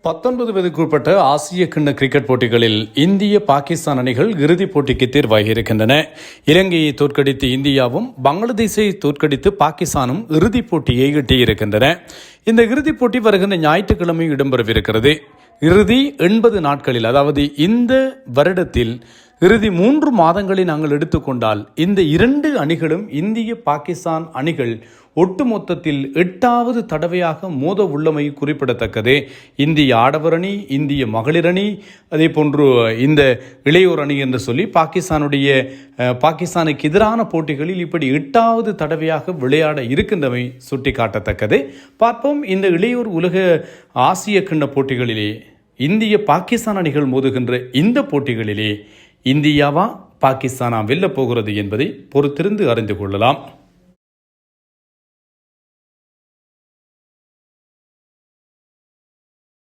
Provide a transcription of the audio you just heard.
19 வயதுக்குட்பட்ட ஆசிய கிண்ண கிரிக்கெட் போட்டிகளில் இந்திய பாகிஸ்தான் அணிகள் இறுதிப் போட்டிக்கு தேர்வாகியிருக்கின்றன. இலங்கையை தோற்கடித்து இந்தியாவும் பங்களாதேஷை தோற்கடித்து பாகிஸ்தானும் இறுதிப் போட்டியை எட்டியிருக்கின்றன. இந்த இறுதிப் போட்டி வருகின்ற ஞாயிற்றுக்கிழமை இடம்பெறவிருக்கிறது. இறுதி 80 நாட்களில், அதாவது இந்த வருடத்தில் இறுதி 3 மாதங்களை நாங்கள் எடுத்துக்கொண்டால் இந்த 2 அணிகளும் இந்திய பாகிஸ்தான் அணிகள் ஒட்டுமொத்தத்தில் 8வது தடவையாக மோத உள்ளமை குறிப்பிடத்தக்கது. இந்திய ஆடவர் அணி, இந்திய மகளிர் அணி, அதே போன்று இந்த இளையோர் அணி என்று சொல்லி பாகிஸ்தானுக்கு எதிரான போட்டிகளில் இப்படி 8வது தடவையாக விளையாட இருக்கின்றமை சுட்டிக்காட்டத்தக்கது. பார்ப்போம், இந்த இளையோர் உலக ஆசிய கிண்ண போட்டிகளிலே இந்திய பாகிஸ்தான் அணிகள் மோதுகின்ற இந்த போட்டிகளிலே இந்தியாவா பாகிஸ்தானா வெல்லப் போகிறது என்பதை பொறுத்திருந்து அறிந்து கொள்ளலாம்.